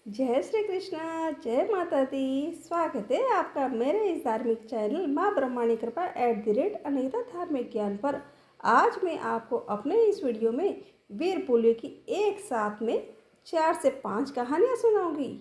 जय श्री कृष्णा, जय माता दी। स्वागत है आपका मेरे इस धार्मिक चैनल माँ ब्रह्माणी कृपा @अनीता धार्मिक ज्ञान पर। आज मैं आपको अपने इस वीडियो में वीर पुलियो की एक साथ में 4 से 5 कहानियाँ सुनाऊंगी।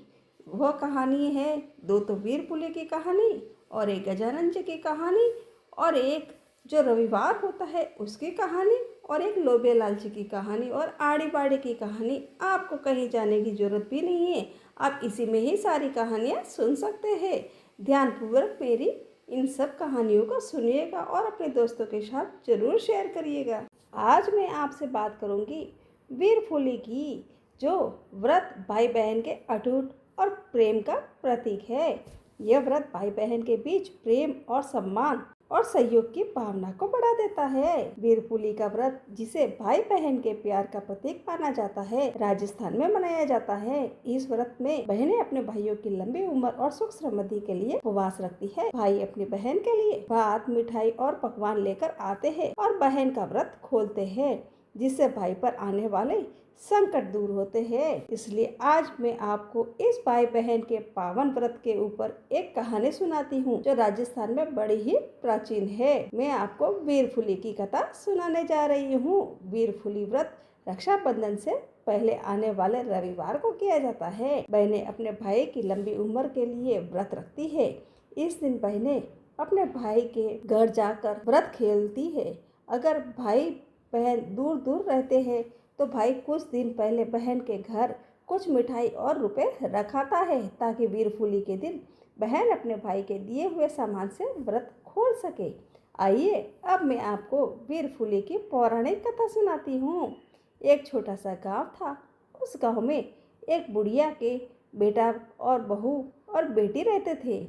वह कहानी है दो तो वीर पुलियो की कहानी और एक गजानन जी की कहानी और एक जो रविवार होता है उसकी कहानी और एक लोबे लाल जी की कहानी और आड़ी बाड़ी की कहानी। आपको कहीं जाने की जरूरत भी नहीं है, आप इसी में ही सारी कहानियाँ सुन सकते हैं। ध्यानपूर्वक मेरी इन सब कहानियों को सुनिएगा और अपने दोस्तों के साथ जरूर शेयर करिएगा। आज मैं आपसे बात करूंगी वीर फुली की, जो व्रत भाई बहन के अटूट और प्रेम का प्रतीक है। यह व्रत भाई बहन के बीच प्रेम और सम्मान और सहयोग की भावना को बढ़ा देता है। वीरपुली का व्रत, जिसे भाई बहन के प्यार का प्रतीक माना जाता है, राजस्थान में मनाया जाता है। इस व्रत में बहनें अपने भाइयों की लंबी उम्र और सुख समृद्धि के लिए उपवास रखती है। भाई अपनी बहन के लिए भात, मिठाई और पकवान लेकर आते हैं और बहन का व्रत खोलते हैं, जिससे भाई पर आने वाले संकट दूर होते हैं। इसलिए आज मैं आपको इस भाई बहन के पावन व्रत के ऊपर एक कहानी सुनाती हूँ, जो राजस्थान में बड़ी ही प्राचीन है। मैं आपको वीरफुली की कथा सुनाने जा रही हूँ। वीरफुली व्रत रक्षाबंधन से पहले आने वाले रविवार को किया जाता है। बहनें अपने भाई की लंबी उम्र के लिए व्रत रखती है। इस दिन बहनें अपने भाई के घर जाकर व्रत खेलती है। अगर भाई बहन दूर दूर रहते हैं तो भाई कुछ दिन पहले बहन के घर कुछ मिठाई और रुपए रखाता है, ताकि वीरफुली के दिन बहन अपने भाई के दिए हुए सामान से व्रत खोल सके। आइए अब मैं आपको वीरफुली की पौराणिक कथा सुनाती हूँ। एक छोटा सा गांव था। उस गांव में एक बुढ़िया के बेटा और बहू और बेटी रहते थे।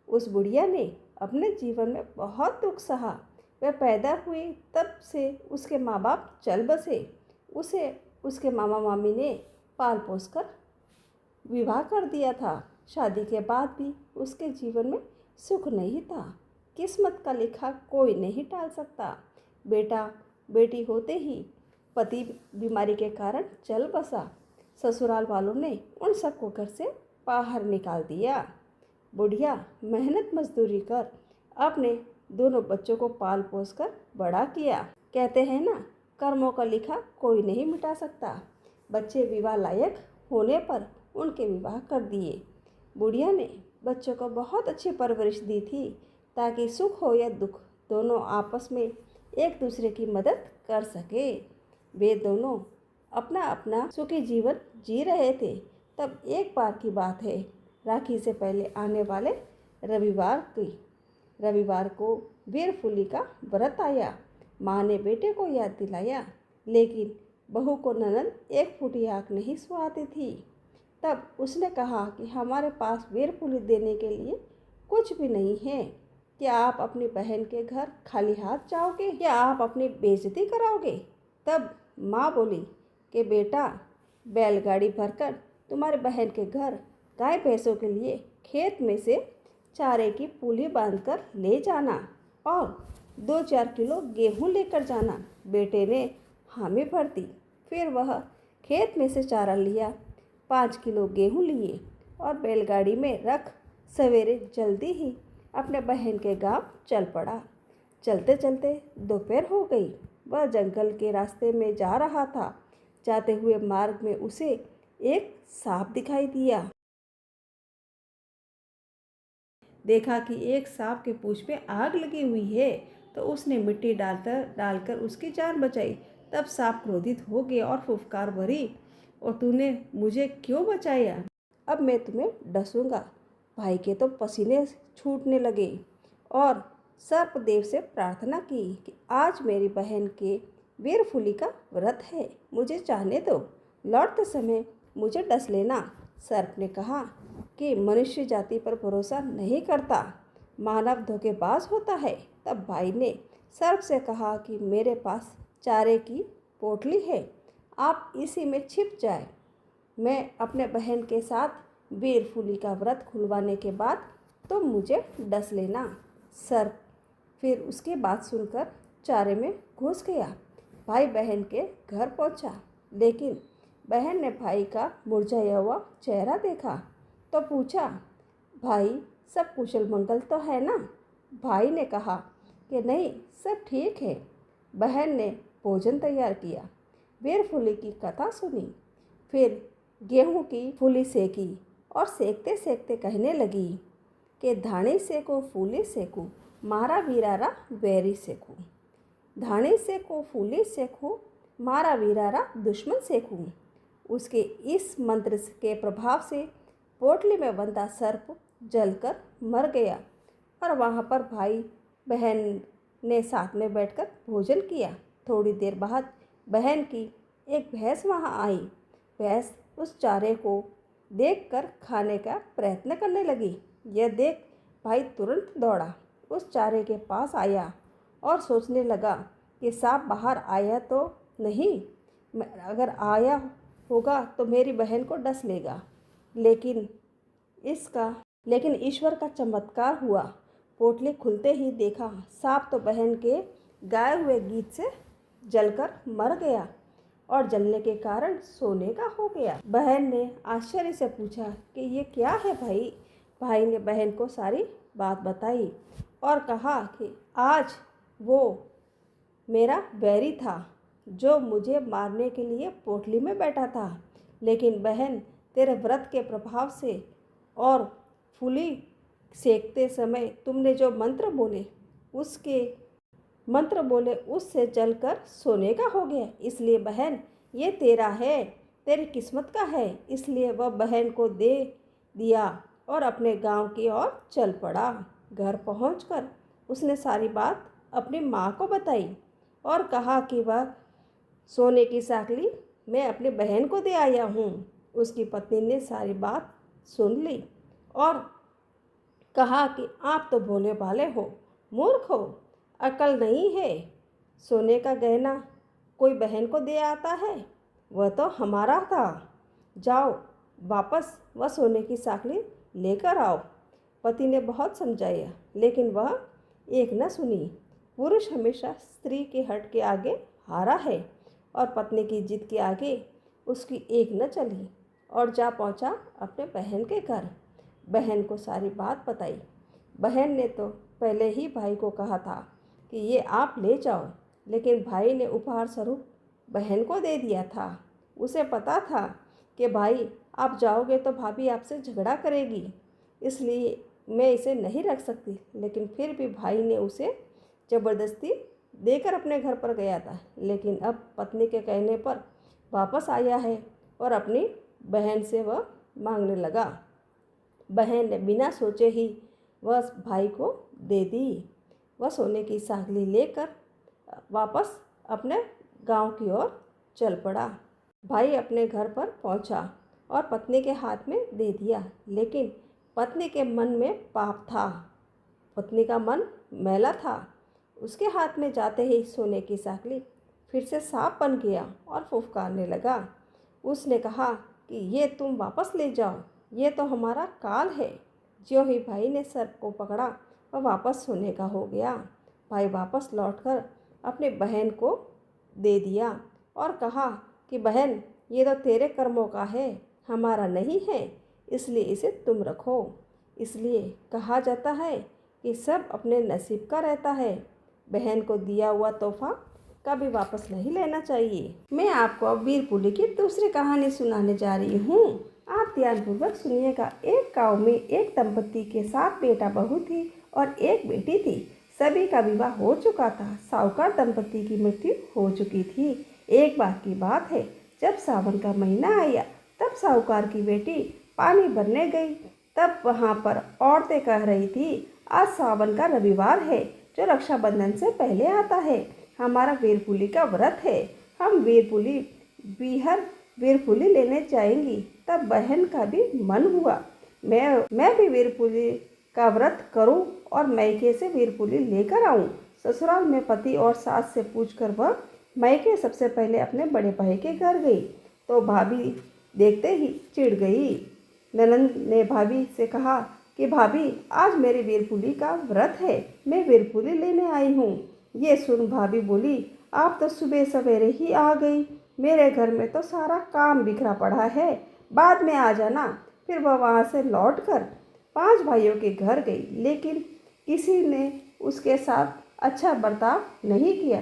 उस बुढ़िया ने अपने जीवन में बहुत दुख सहा। वह पैदा हुई तब से उसके माँ बाप चल बसे। उसे उसके मामा मामी ने पाल पोस कर विवाह कर दिया था। शादी के बाद भी उसके जीवन में सुख नहीं था। किस्मत का लिखा कोई नहीं टाल सकता। बेटा बेटी होते ही पति बीमारी के कारण चल बसा। ससुराल वालों ने उन सबको घर से बाहर निकाल दिया। बुढ़िया मेहनत मजदूरी कर अपने दोनों बच्चों को पाल पोस कर बड़ा किया। कहते हैं ना, कर्मों का लिखा कोई नहीं मिटा सकता। बच्चे विवाह लायक होने पर उनके विवाह कर दिए। बुढ़िया ने बच्चों को बहुत अच्छी परवरिश दी थी, ताकि सुख हो या दुख दोनों आपस में एक दूसरे की मदद कर सके। वे दोनों अपना अपना सुखी जीवन जी रहे थे। तब एक बार की बात है, राखी से पहले आने वाले रविवार को वीरफुली का व्रत आया। माँ ने बेटे को याद दिलाया, लेकिन बहू को ननद एक फूटी आँख नहीं सुहाती थी। तब उसने कहा कि हमारे पास वीरफुली देने के लिए कुछ भी नहीं है। क्या आप अपनी बहन के घर खाली हाथ जाओगे या आप अपनी बेइज्जती कराओगे? तब माँ बोली कि बेटा, बैलगाड़ी भरकर तुम्हारे बहन के घर गाय भैंसों के लिए खेत में से चारे की पुली बांधकर ले जाना और 2-4 किलो गेहूँ लेकर जाना। बेटे ने हामी भर दी। फिर वह खेत में से चारा लिया, 5 किलो गेहूँ लिए और बैलगाड़ी में रख सवेरे जल्दी ही अपने बहन के गांव चल पड़ा। चलते चलते दोपहर हो गई। वह जंगल के रास्ते में जा रहा था। जाते हुए मार्ग में उसे एक सांप दिखाई दिया। देखा कि एक सांप के पूंछ पे आग लगी हुई है, तो उसने मिट्टी डालकर उसकी जान बचाई। तब सांप क्रोधित हो गया और फुफकार भरी, और तूने मुझे क्यों बचाया? अब मैं तुम्हें डसूंगा। भाई के तो पसीने छूटने लगे और सर्पदेव से प्रार्थना की कि आज मेरी बहन के वीरफुली का व्रत है, मुझे जाने दो। लौटते समय मुझे डस लेना। सर्प ने कहा कि मनुष्य जाति पर भरोसा नहीं करता, मानव धोखेबाज होता है। तब भाई ने सर्प से कहा कि मेरे पास चारे की पोटली है, आप इसी में छिप जाए। मैं अपने बहन के साथ वीरफुली का व्रत खुलवाने के बाद तो मुझे डस लेना। सर्प फिर उसकी बात सुनकर चारे में घुस गया। भाई बहन के घर पहुंचा, लेकिन बहन ने भाई का मुरझाया हुआ चेहरा देखा तो पूछा, भाई सब कुशल मंगल तो है ना? भाई ने कहा कि नहीं, सब ठीक है। बहन ने भोजन तैयार किया, वीरफुली की कथा सुनी, फिर गेहूं की फूली सेकी और सेकते सेकते कहने लगी कि धाणी सेको फूली सेकू, मारा वीरारा वैरी सेकू। धाणी सेको फूली सेकू, मारा वीरारा दुश्मन सेकू। उसके इस मंत्र के प्रभाव से पोटली में बंधा सर्प जलकर मर गया और वहाँ पर भाई बहन ने साथ में बैठकर भोजन किया। थोड़ी देर बाद बहन की एक भैंस वहाँ आई। भैंस उस चारे को देखकर खाने का प्रयत्न करने लगी। यह देख भाई तुरंत दौड़ा, उस चारे के पास आया और सोचने लगा कि सांप बाहर आया तो नहीं, अगर आया होगा तो मेरी बहन को डस लेगा। लेकिन ईश्वर का चमत्कार हुआ। पोटली खुलते ही देखा सांप तो बहन के गाए हुए गीत से जलकर मर गया और जलने के कारण सोने का हो गया। बहन ने आश्चर्य से पूछा कि ये क्या है भाई? भाई ने बहन को सारी बात बताई और कहा कि आज वो मेरा बैरी था जो मुझे मारने के लिए पोटली में बैठा था, लेकिन बहन तेरे व्रत के प्रभाव से और फूली सेकते समय तुमने जो मंत्र बोले उससे जलकर सोने का हो गया। इसलिए बहन ये तेरा है, तेरी किस्मत का है। इसलिए वह बहन को दे दिया और अपने गांव की ओर चल पड़ा। घर पहुंचकर उसने सारी बात अपनी माँ को बताई और कहा कि वह सोने की साकली मैं अपनी बहन को दे आया हूँ। उसकी पत्नी ने सारी बात सुन ली और कहा कि आप तो भोले भाले हो, मूर्ख हो, अकल नहीं है। सोने का गहना कोई बहन को दे आता है? वह तो हमारा था। जाओ वापस वह सोने की साकली लेकर आओ। पति ने बहुत समझाया लेकिन वह एक न सुनी। पुरुष हमेशा स्त्री के हट के आगे हारा है और पत्नी की जिद के आगे उसकी एक न चली और जा पहुंचा अपने बहन के घर। बहन को सारी बात बताई। बहन ने तो पहले ही भाई को कहा था कि ये आप ले जाओ, लेकिन भाई ने उपहार स्वरूप बहन को दे दिया था। उसे पता था कि भाई आप जाओगे तो भाभी आपसे झगड़ा करेगी, इसलिए मैं इसे नहीं रख सकती। लेकिन फिर भी भाई ने उसे ज़बरदस्ती देकर अपने घर पर गया था। लेकिन अब पत्नी के कहने पर वापस आया है और अपनी बहन से वह मांगने लगा। बहन ने बिना सोचे ही वह भाई को दे दी। वह सोने की साकली लेकर वापस अपने गांव की ओर चल पड़ा। भाई अपने घर पर पहुंचा और पत्नी के हाथ में दे दिया, लेकिन पत्नी के मन में पाप था। पत्नी का मन मैला था। उसके हाथ में जाते ही सोने की साकली फिर से सांप बन गया और फुफकारने लगा। उसने कहा कि ये तुम वापस ले जाओ, ये तो हमारा काल है। ज्यों ही भाई ने सर्प को पकड़ा वह वापस सोने का हो गया। भाई वापस लौटकर अपनी बहन को दे दिया और कहा कि बहन ये तो तेरे कर्मों का है, हमारा नहीं है, इसलिए इसे तुम रखो। इसलिए कहा जाता है कि सब अपने नसीब का रहता है। बहन को दिया हुआ तोहफा कभी वापस नहीं लेना चाहिए। मैं आपको अब वीरपुली की दूसरी कहानी सुनाने जा रही हूँ। आप ध्यानपूर्वक सुनिएगा। एक गांव में एक दंपति के 7 बेटा बहू थी और एक बेटी थी। सभी का विवाह हो चुका था। साहूकार दंपति की मृत्यु हो चुकी थी। एक बार की बात है, जब सावन का महीना आया तब साहूकार की बेटी पानी भरने गई। तब वहाँ पर औरतें कह रही थी, आज सावन का रविवार है जो रक्षाबंधन से पहले आता है। हमारा वीरपुली का व्रत है, हम वीरपुली लेने जाएंगी। तब बहन का भी मन हुआ, मैं भी वीरपुली का व्रत करूं और मैके से वीरपुली लेकर आऊं। ससुराल में पति और सास से पूछकर वह मैके सबसे पहले अपने बड़े भाई के घर गई तो भाभी देखते ही चिढ़ गई। ननंद ने भाभी से कहा कि भाभी आज मेरी वीरपुली का व्रत है, मैं वीरपुली लेने आई हूँ। ये सुन भाभी बोली, आप तो सुबह सवेरे ही आ गई, मेरे घर में तो सारा काम बिखरा पड़ा है, बाद में आ जाना। फिर वह वहाँ से लौटकर 5 भाइयों के घर गई, लेकिन किसी ने उसके साथ अच्छा बर्ताव नहीं किया।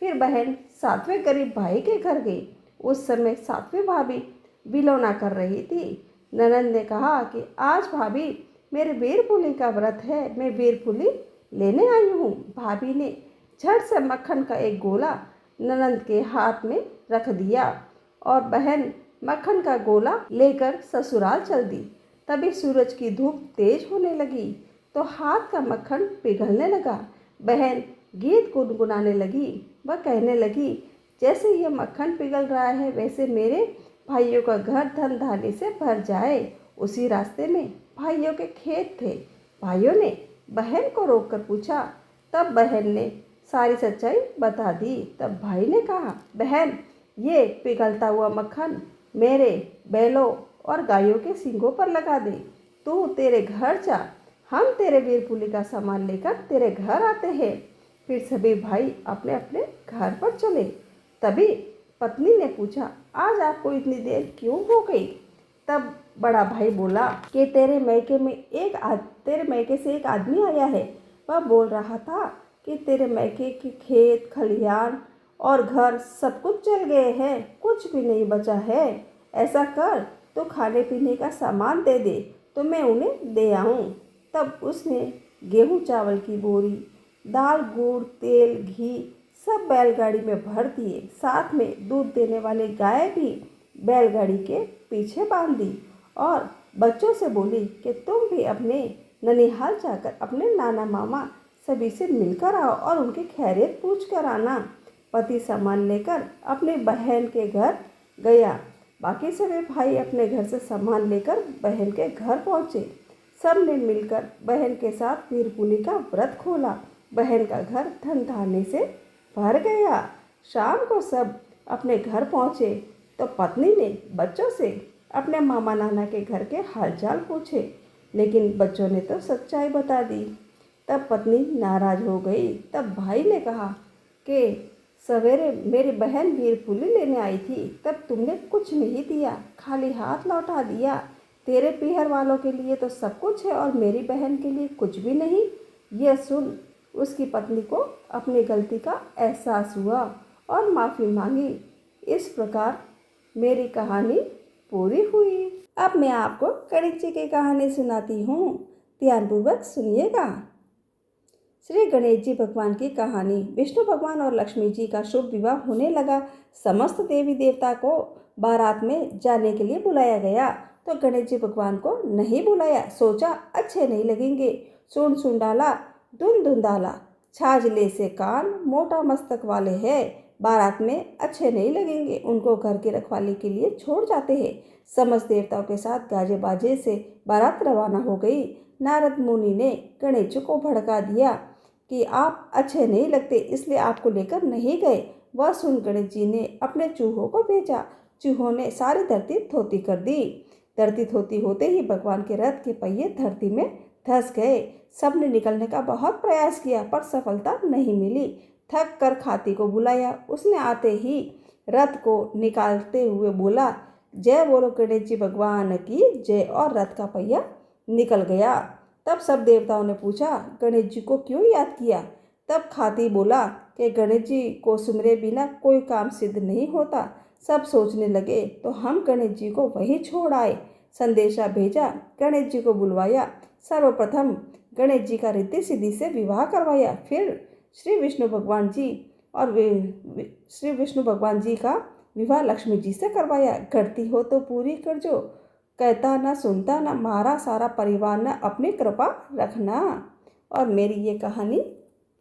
फिर बहन 7वें गरीब भाई के घर गई। उस समय 7वीं भाभी बिलौना कर रही थी। ननद ने कहा कि आज भाभी मेरे वीरपुली का व्रत है, मैं वीरपुली लेने आई हूँ। भाभी ने झट से मक्खन का एक गोला ननद के हाथ में रख दिया और बहन मक्खन का गोला लेकर ससुराल चल दी। तभी सूरज की धूप तेज होने लगी तो हाथ का मक्खन पिघलने लगा। बहन गीत गुनगुनाने लगी। वह कहने लगी, जैसे ये मक्खन पिघल रहा है वैसे मेरे भाइयों का घर धन धान्य से भर जाए। उसी रास्ते में भाइयों के खेत थे। भाइयों ने बहन को रोककर पूछा। तब बहन ने सारी सच्चाई बता दी। तब भाई ने कहा, बहन ये पिघलता हुआ मक्खन मेरे बैलों और गायों के सींगों पर लगा दे। तू तेरे घर जा, हम तेरे वीरपुली का सामान लेकर तेरे घर आते हैं। फिर सभी भाई अपने अपने घर पर चले। तभी पत्नी ने पूछा, आज आपको इतनी देर क्यों हो गई? तब बड़ा भाई बोला कि तेरे मैके से एक आदमी आया है। वह बोल रहा था कि तेरे मैके के खेत खलिहान और घर सब कुछ जल गए हैं, कुछ भी नहीं बचा है। ऐसा कर तो खाने पीने का सामान दे दे तो मैं उन्हें दे आऊँ। तब उसने गेहूँ चावल की बोरी, दाल गुड़ तेल घी सब बैलगाड़ी में भर दिए। साथ में दूध देने वाली गाय भी बैलगाड़ी के पीछे बांध दी और बच्चों से बोली कि तुम भी अपने ननिहाल जाकर अपने नाना मामा सभी से मिलकर आओ और उनकी खैरियत पूछ कर आना। पति सामान लेकर अपने बहन के घर गया। बाकी सभी भाई अपने घर से सामान लेकर बहन के घर पहुँचे। सब ने मिलकर बहन के साथ वीरपुली का व्रत खोला। बहन का घर धन धान्य से भर गया। शाम को सब अपने घर पहुँचे तो पत्नी ने बच्चों से अपने मामा नाना के घर के हालचाल पूछे, लेकिन बच्चों ने तो सच्चाई बता दी। तब पत्नी नाराज हो गई। तब भाई ने कहा कि सवेरे मेरी बहन वीरपुली लेने आई थी, तब तुमने कुछ नहीं दिया, खाली हाथ लौटा दिया। तेरे पीहर वालों के लिए तो सब कुछ है और मेरी बहन के लिए कुछ भी नहीं। यह सुन उसकी पत्नी को अपनी गलती का एहसास हुआ और माफ़ी मांगी। इस प्रकार मेरी कहानी पूरी हुई। अब मैं आपको गणेश जी की कहानी सुनाती हूँ, ध्यानपूर्वक सुनिएगा। श्री गणेश जी भगवान की कहानी। विष्णु भगवान और लक्ष्मी जी का शुभ विवाह होने लगा। समस्त देवी देवता को बारात में जाने के लिए बुलाया गया तो गणेश जी भगवान को नहीं बुलाया। सोचा अच्छे नहीं लगेंगे। सुन सुन डाला धुन धुन डाला, छाजले से कान मोटा मस्तक वाले हैं, बारात में अच्छे नहीं लगेंगे, उनको घर की रखवाली के लिए छोड़ जाते हैं। समस्त देवताओं के साथ गाजे बाजे से बारात रवाना हो गई। नारद मुनि ने गणेश जी को भड़का दिया कि आप अच्छे नहीं लगते, इसलिए आपको लेकर नहीं गए। वह सुन गणेश जी ने अपने चूहों को भेजा। चूहों ने सारी धरती थोती कर दी। धरती थोती होते ही भगवान के रथ के पहिए धरती में धंस गए। सबने निकलने का बहुत प्रयास किया पर सफलता नहीं मिली। थक कर खाती को बुलाया। उसने आते ही रथ को निकालते हुए बोला, जय बोलो गणेश जी भगवान की जय, और रथ का पहिया निकल गया। तब सब देवताओं ने पूछा, गणेश जी को क्यों याद किया? तब खाती बोला कि गणेश जी को सुमरे बिना कोई काम सिद्ध नहीं होता। सब सोचने लगे तो हम गणेश जी को वहीं छोड़ आए। संदेशा भेजा, गणेश जी को बुलवाया। सर्वप्रथम गणेश जी का रिद्धि सिद्धि से विवाह करवाया। फिर श्री विष्णु भगवान जी का विवाह लक्ष्मी जी से करवाया। करती हो तो पूरी कर जो, कहता ना सुनता ना मारा सारा परिवार, ना अपनी कृपा रखना। और मेरी ये कहानी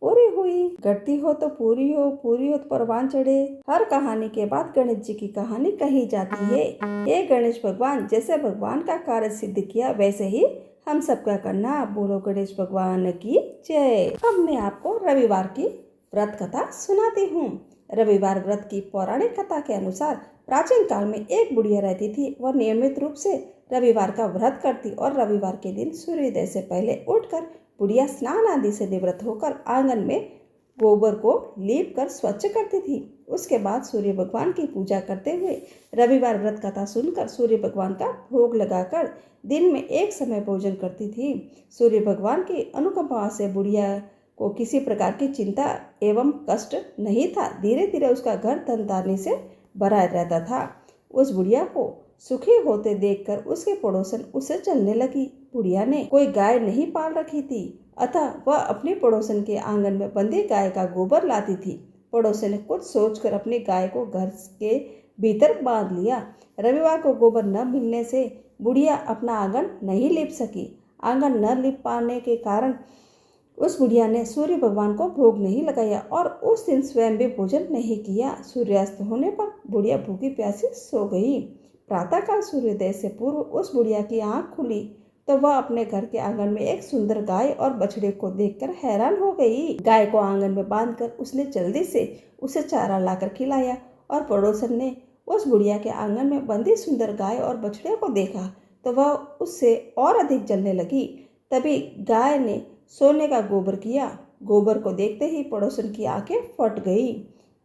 पूरी हुई। घटती हो तो पूरी हो तो परवान चढ़े। हर कहानी के बाद गणेश जी की कहानी कही जाती है। ये गणेश भगवान जैसे भगवान का कार्य सिद्ध किया वैसे ही हम सबका करना। बोलो गणेश भगवान की जय। अब मैं आपको रविवार की व्रत कथा सुनाती हूँ। रविवार व्रत की पौराणिक कथा के अनुसार प्राचीन काल में एक बुढ़िया रहती थी। वह नियमित रूप से रविवार का व्रत करती और रविवार के दिन सूर्योदय से पहले उठकर बुढ़िया स्नान आदि से निवृत्त होकर आंगन में गोबर को लीप कर स्वच्छ करती थी। उसके बाद सूर्य भगवान की पूजा करते हुए रविवार व्रत कथा सुनकर सूर्य भगवान का भोग लगाकर दिन में एक समय भोजन करती थी। सूर्य भगवान की अनुकंपा से बुढ़िया को किसी प्रकार की चिंता एवं कष्ट नहीं था। धीरे धीरे उसका घर धन धान्य से भरा रहता था। उस बुढ़िया को सुखी होते देखकर उसके पड़ोसन उससे चलने लगी। बुढ़िया ने कोई गाय नहीं पाल रखी थी, अतः वह अपने पड़ोसन के आंगन में बंधी गाय का गोबर लाती थी। पड़ोसन ने कुछ सोचकर अपनी गाय को घर के भीतर बांध लिया। रविवार को गोबर न मिलने से बुढ़िया अपना आंगन नहीं लीप सकी। आंगन न लीप पाने के कारण उस बुढ़िया ने सूर्य भगवान को भोग नहीं लगाया और उस दिन स्वयं भी भोजन नहीं किया। सूर्यास्त होने पर बुढ़िया भूखी प्यासी सो गई। प्रातःकाल सूर्योदय से पूर्व उस बुढ़िया की आंख खुली तो वह अपने घर के आंगन में एक सुंदर गाय और बछड़े को देखकर हैरान हो गई। गाय को आंगन में बांधकर उसने जल्दी से उसे चारा लाकर खिलाया और पड़ोसन ने उस बुढ़िया के आंगन में बंधी सुंदर गाय और बछड़े को देखा तो वह उससे और अधिक जलने लगी। तभी गाय ने सोने का गोबर किया। गोबर को देखते ही पड़ोसन की आंखें फट गई।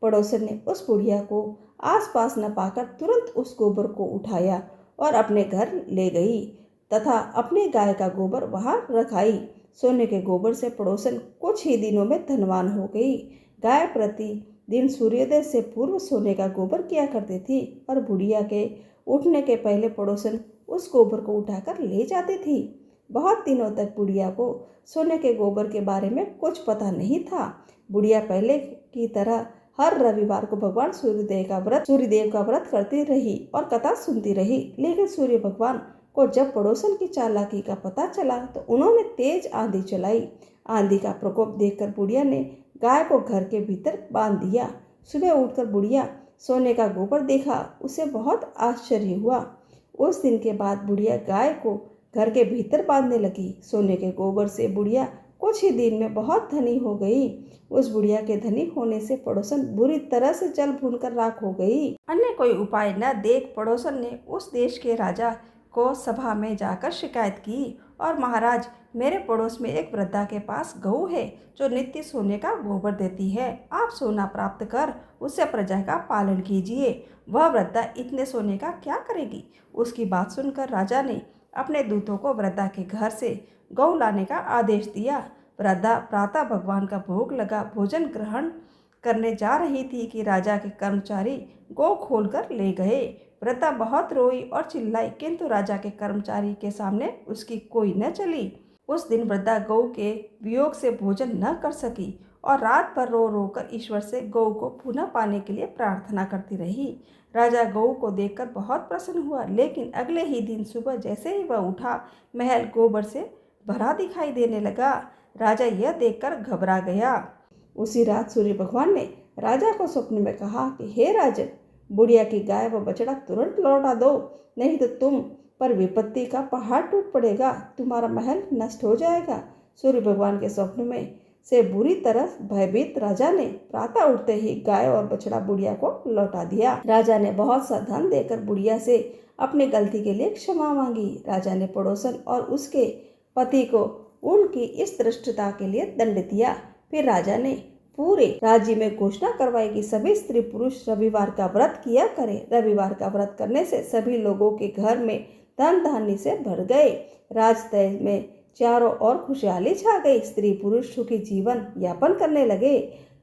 पड़ोसन ने उस बुढ़िया को आसपास न पाकर तुरंत उस गोबर को उठाया और अपने घर ले गई तथा अपने गाय का गोबर वहां रखाई। सोने के गोबर से पड़ोसन कुछ ही दिनों में धनवान हो गई। गाय प्रति दिन सूर्योदय से पूर्व सोने का गोबर किया करती थी और बुढ़िया के उठने के पहले पड़ोसन उस गोबर को उठाकर ले जाती थी। बहुत दिनों तक बुढ़िया को सोने के गोबर के बारे में कुछ पता नहीं था। बुढ़िया पहले की तरह हर रविवार को भगवान सूर्यदेव का व्रत करती रही और कथा सुनती रही। लेकिन सूर्य भगवान को जब पड़ोसन की चालाकी का पता चला तो उन्होंने तेज आंधी चलाई। आंधी का प्रकोप देखकर बुढ़िया ने गाय को घर के भीतर बांध दिया। सुबह उठकर बुढ़िया सोने का गोबर देखा, उसे बहुत आश्चर्य हुआ। उस दिन के बाद बुढ़िया गाय को घर के भीतर बांधने लगी। सोने के गोबर से बुढ़िया कुछ ही दिन में बहुत धनी हो गई। उस बुढ़िया के धनी होने से पड़ोसन बुरी तरह से जल भूनकर राख हो गई। अन्य कोई उपाय न देख पड़ोसन ने उस देश के राजा को सभा में जाकर शिकायत की और महाराज, मेरे पड़ोस में एक वृद्धा के पास गऊ है जो नित्य सोने का गोबर देती है। आप सोना प्राप्त कर उससे प्रजा का पालन कीजिए। वह वृद्धा इतने सोने का क्या करेगी। उसकी बात सुनकर राजा ने अपने दूतों को वृद्धा के घर से गऊ लाने का आदेश दिया। वृद्धा प्रातः भगवान का भोग लगा भोजन ग्रहण करने जा रही थी कि राजा के कर्मचारी गौ खोलकर ले गए। वृद्धा बहुत रोई और चिल्लाई, किंतु राजा के कर्मचारी के सामने उसकी कोई न चली। उस दिन वृद्धा गौ के वियोग से भोजन न कर सकी और रात भर रो रो कर ईश्वर से गौ को पुनः पाने के लिए प्रार्थना करती रही। राजा गौ को देखकर बहुत प्रसन्न हुआ, लेकिन अगले ही दिन सुबह जैसे ही वह उठा, महल गोबर से भरा दिखाई देने लगा। राजा यह देखकर घबरा गया। उसी रात सूर्य भगवान ने राजा को स्वप्न में कहा कि हे राजन, बुढ़िया की गाय व बछड़ा तुरंत लौटा दो, नहीं तो तुम पर विपत्ति का पहाड़ टूट पड़ेगा, तुम्हारा महल नष्ट हो जाएगा। सूर्य भगवान के स्वप्न में से बुरी तरह भयभीत राजा ने प्रातः उठते ही गाय और बछड़ा बुढ़िया को लौटा दिया। राजा ने बहुत सा धन देकर बुढ़िया से अपनी गलती के लिए क्षमा मांगी। राजा ने पड़ोसन और उसके पति को उनकी इस धृष्टता के लिए दंड दिया। फिर राजा ने पूरे राज्य में घोषणा करवाई कि सभी स्त्री पुरुष रविवार का व्रत किया करें। रविवार का व्रत करने से सभी लोगों के घर में धन धान्य से भर गए। राजतय में चारों ओर खुशहाली छा गई। स्त्री पुरुष सुखी जीवन यापन करने लगे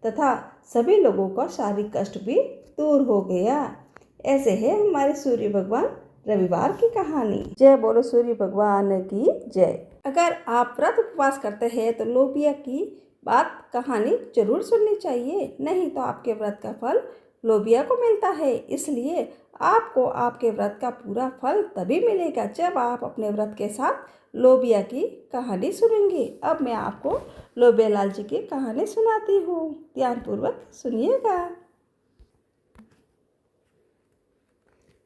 तथा सभी लोगों का शारीरिक कष्ट भी दूर हो गया। ऐसे है हमारे सूर्य भगवान रविवार की कहानी। जय बोलो सूर्य भगवान की जय। अगर आप व्रत उपवास करते हैं तो लोबिया की बात कहानी जरूर सुननी चाहिए, नहीं तो आपके व्रत का फल लोबिया को मिलता है। इसलिए आपको आपके व्रत का पूरा फल तभी मिलेगा जब आप अपने व्रत के साथ लोबिया की कहानी सुनेंगे। अब मैं आपको लोबिया लाल जी की कहानी सुनाती हूँ, ध्यानपूर्वक सुनिएगा।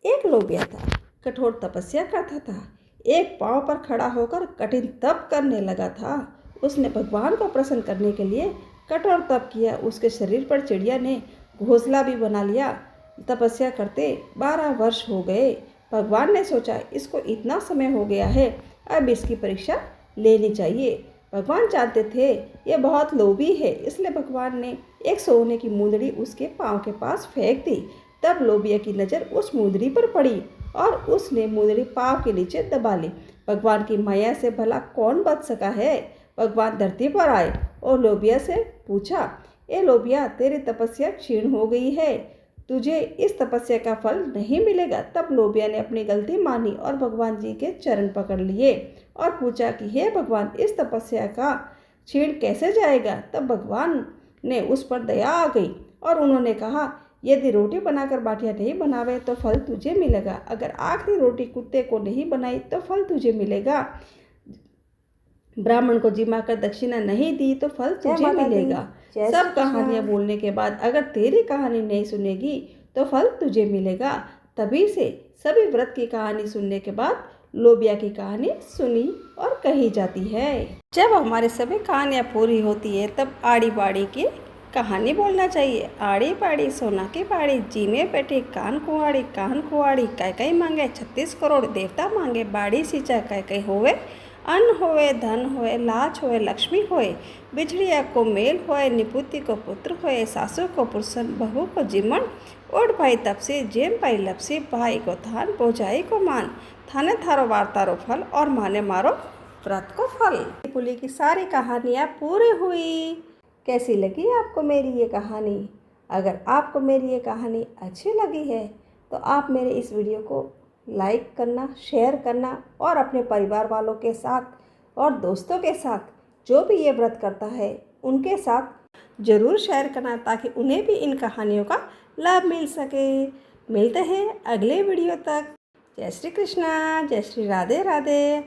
एक लोबिया था, कठोर तपस्या करता था। एक पांव पर खड़ा होकर कठिन तप करने लगा था। उसने भगवान को प्रसन्न करने के लिए कठोर तप किया। उसके शरीर पर चिड़िया ने घोंसला भी बना लिया। तपस्या करते 12 वर्ष हो गए। भगवान ने सोचा, इसको इतना समय हो गया है, अब इसकी परीक्षा लेनी चाहिए। भगवान जानते थे ये बहुत लोभी है, इसलिए भगवान ने एक सोने की मुंदरी उसके पाँव के पास फेंक दी। तब लोबिया की नज़र उस मुंदरी पर पड़ी और उसने मुंदरी पाँव के नीचे दबा ली। भगवान की माया से भला कौन बच सका है। भगवान धरती पर आए और लोबिया से पूछा, ए लोबिया, तेरी तपस्या क्षीण हो गई है, तुझे इस तपस्या का फल नहीं मिलेगा। तब लोबिया ने अपनी गलती मानी और भगवान जी के चरण पकड़ लिए और पूछा कि हे भगवान, इस तपस्या का क्षीण कैसे जाएगा। तब भगवान ने उस पर दया आ गई और उन्होंने कहा, यदि रोटी बनाकर बाटियाँ नहीं बनावे तो फल तुझे मिलेगा। अगर आखिरी रोटी कुत्ते को नहीं बनाई तो फल तुझे मिलेगा। ब्राह्मण को जिमा कर दक्षिणा नहीं दी तो फल तुझे मिलेगा। सब कहानियाँ बोलने के बाद अगर तेरी कहानी नहीं सुनेगी तो फल तुझे मिलेगा। तभी से सभी व्रत की कहानी सुनने के बाद लोबिया की कहानी सुनी और कही जाती है। जब हमारी सभी कहानियाँ पूरी होती है तब आड़ी बाड़ी की कहानी बोलना चाहिए। आड़ी बाड़ी सोना की बाड़ी, जी में बैठी कान कुआड़ी, कई मांगे 36 करोड़, देवता मांगे बाड़ी सींचा, कई होवे अन्न होए, धन होए, लाज होए, लक्ष्मी होए, बिछड़िया को मेल होए, निपुति को पुत्र होए, सासू को पुरुषन, बहू को जिमन, ओढ़ भाई तपसी, जेम पाई लपसी, भाई को थान, भौजाई को मान, थाने थारो वार तारो फल और माने मारो व्रत को फल। पुली की सारी कहानियाँ पूरी हुई। कैसी लगी आपको मेरी ये कहानी? अगर आपको मेरी ये कहानी अच्छी लगी है तो आप मेरे इस वीडियो को लाइक करना, शेयर करना और अपने परिवार वालों के साथ और दोस्तों के साथ जो भी ये व्रत करता है उनके साथ ज़रूर शेयर करना ताकि उन्हें भी इन कहानियों का लाभ मिल सके। मिलते हैं अगले वीडियो तक। जय श्री कृष्णा, जय श्री राधे राधे।